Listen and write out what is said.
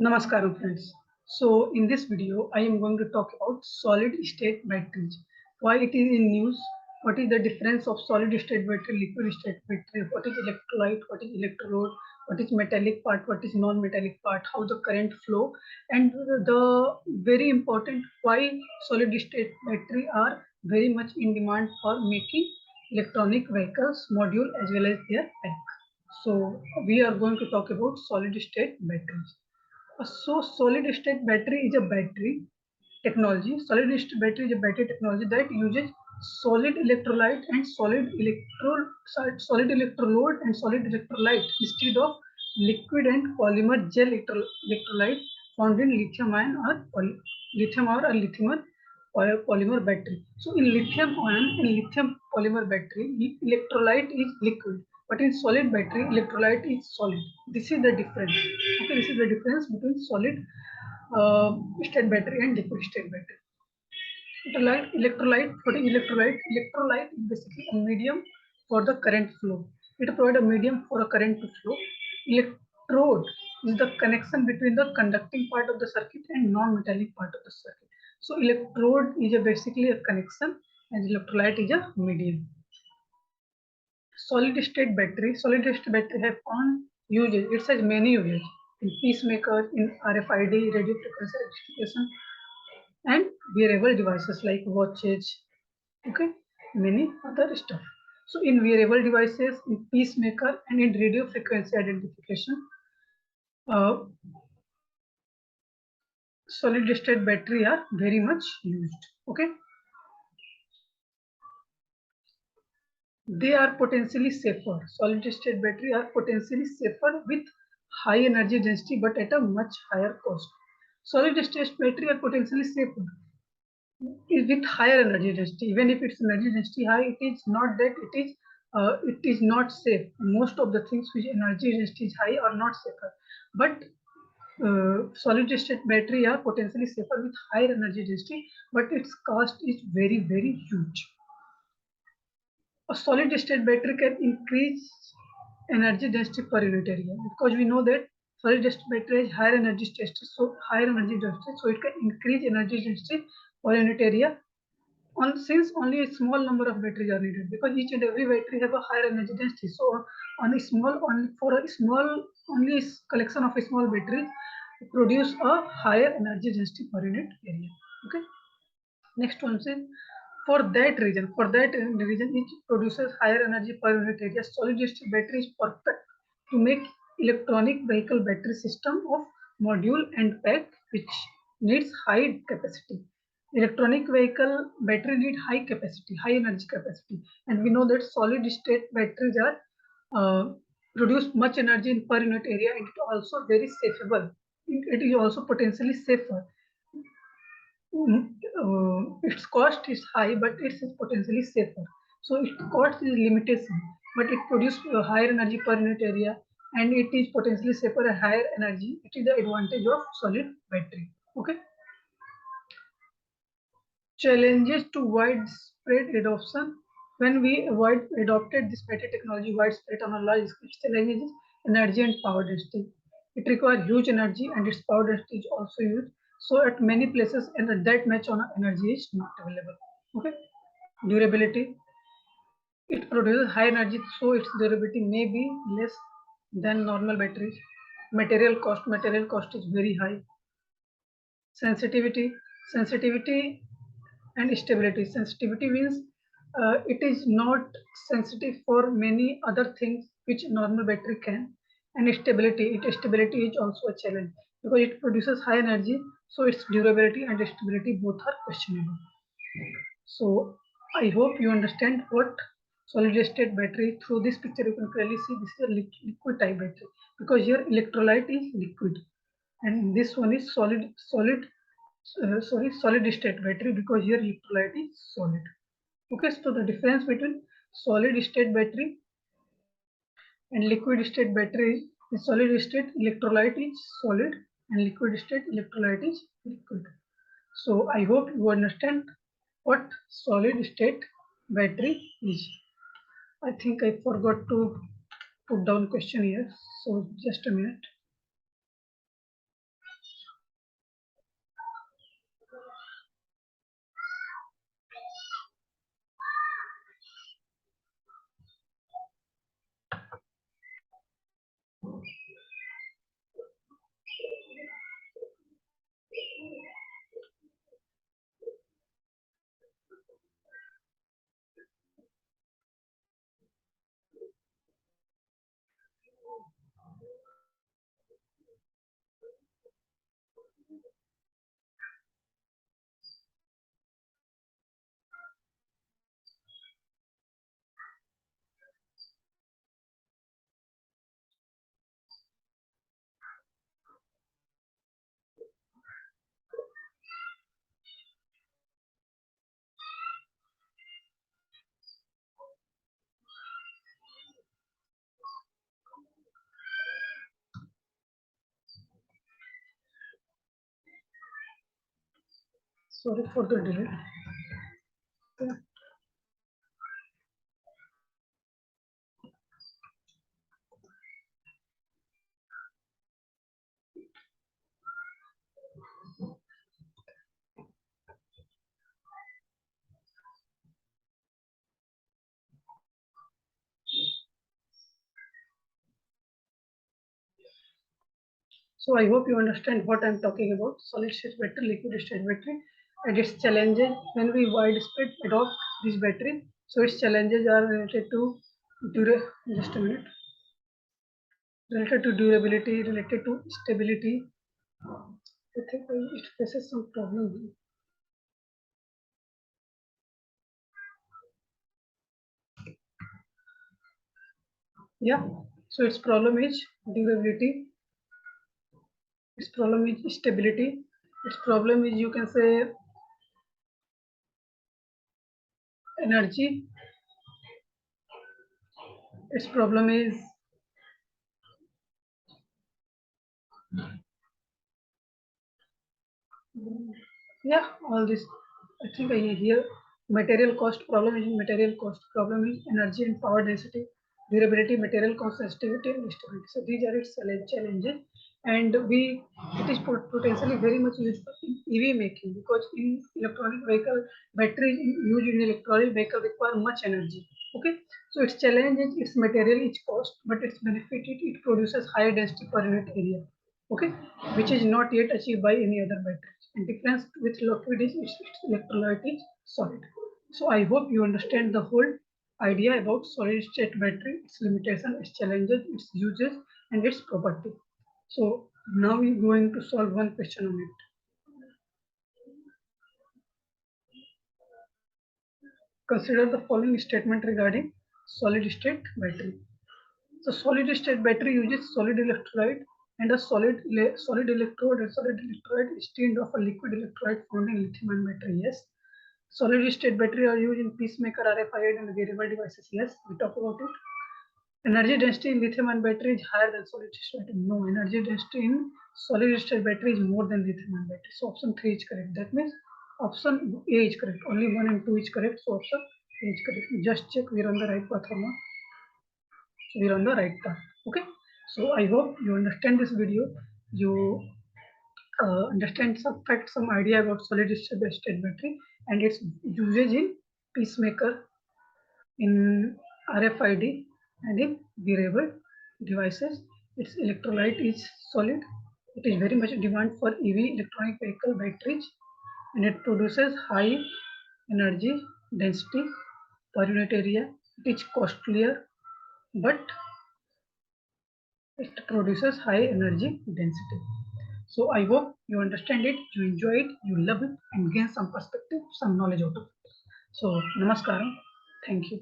Namaskaram friends. So in this video I am going to talk about solid state batteries. Why it is in news, what is the difference of solid state battery, liquid state battery, what is electrolyte, what is electrode, what is metallic part, what is non-metallic part, how the current flow, and the very important why solid state battery are very much in demand for making electronic vehicles module as well as their pack. So we are going to talk about solid state batteries. So solid state battery is a battery technology. Solid state battery is a battery technology that uses solid electrolyte and solid electrolyte and solid electrolyte instead of liquid and polymer gel electrolyte found in lithium ion or lithium polymer battery. So in lithium ion and lithium polymer battery, electrolyte is liquid, but in solid battery, electrolyte is solid. This is the difference. Okay, this is the difference between solid state battery and liquid state battery. Electrolyte, what is electrolyte? Electrolyte is basically a medium for the current flow. It provides a medium for a current to flow. Electrode is the connection between the conducting part of the circuit and non-metallic part of the circuit. So electrode is basically a connection and electrolyte is a medium. Solid state have on uses. It has many uses in pacemaker, in RFID, radio frequency identification, and wearable devices like watches, okay, many other stuff. So in wearable devices, in pacemaker, and in radio frequency identification, uh, solid state battery are very much used. Okay, they are potentially safer. Solid state battery are potentially safer with high energy density but at a much higher cost. Solid state battery are potentially safer with higher energy density. Even if its energy density high, it is not that it is not safe. Most of the things which energy density is high are not safer, but solid state battery are potentially safer with higher energy density, but its cost is very huge. A solid state battery can increase energy density per unit area because we know that solid state battery has higher energy density, so it can increase energy density per unit area since only a small number of batteries are needed, because each and every battery have a higher energy density. So on a small only for a small only collection of a small battery produce a higher energy density per unit area. Okay. Next one is for that reason it produces higher energy per unit area. Solid state battery is perfect to make electronic vehicle battery system of module and pack which needs high capacity. Electronic vehicle battery need high capacity, high energy capacity, and we know that solid state batteries are produce much energy in per unit area, and it also very safeable. It is also potentially safer. Its cost is high, but it is potentially safer. So its cost is limitation, but it produces higher energy per unit area, and it is potentially safer at higher energy. It is the advantage of solid battery. Okay. Challenges to widespread adoption. When we adopted this battery technology widespread on a large scale, challenges is energy and power density. It requires huge energy and its power density is also huge. So at many places and that much on energy is not available. Okay. Durability. It produces high energy, so its durability may be less than normal batteries. Material cost is very high. Sensitivity and stability. Sensitivity means it is not sensitive for many other things which normal battery can. And stability is also a challenge because it produces high energy, so its durability and stability both are questionable. So I hope you understand what solid state battery. Through this picture you can clearly see this is a liquid type battery because here electrolyte is liquid and this one is solid state battery because here electrolyte is solid. Okay, so the difference between solid state battery and liquid state battery is solid state electrolyte is solid and liquid state electrolyte is liquid. So I hope you understand what solid state battery is. I think I forgot to put down question here, so just a minute. Sorry for the delay. So I hope you understand what I'm talking about. Solid state battery, liquid state battery, and its challenges when we widespread adopt this battery. So its challenges are related to just a minute, related to durability, related to stability. I think it faces some problem. Yeah. So its problem is durability. Its problem is stability. Its problem is, you can say, energy. Its problem is, yeah, all this. I think I hear material cost. Problem is material cost. Problem is energy and power density, durability, material cost, sensitivity, and stability. So these are its challenges, and it is potentially very much useful in EV making, because in electronic vehicle, batteries used in electronic vehicle require much energy. Okay, so its challenge is its material, its cost, but its benefit it produces higher density per unit area. Okay, which is not yet achieved by any other battery. And difference with liquid is its electrolyte is solid. So I hope you understand the whole idea about solid state battery, its limitation, its challenges, its uses, and its property. So now we're going to solve one question on it. Consider the following statement regarding solid state battery. So solid state battery uses solid electrolyte and a solid electrode and solid electrolyte instead of a liquid electrolyte found in lithium-ion battery. Yes. Solid state battery are used in pacemaker, RFID, and wearable devices. Yes, we talk about it. Energy density in lithium-ion battery is higher than solid state battery. No, energy density in solid state battery is more than lithium-ion battery. So option 3 is correct. That means option A is correct. Only 1 and 2 is correct. So option A is correct. Just check we're on the right path or not. So we're on the right path. Okay. So I hope you understand this video. You understand some facts, some idea about solid state battery and its usage in pacemaker, in RFID, and in wearable devices. Its electrolyte is solid. It is very much demand for EV electronic vehicle batteries, and it produces high energy density per unit area. It is costlier, but it produces high energy density. So I hope you understand it, you enjoy it, you love it, and gain some perspective, some knowledge out of it. So namaskaram. Thank you.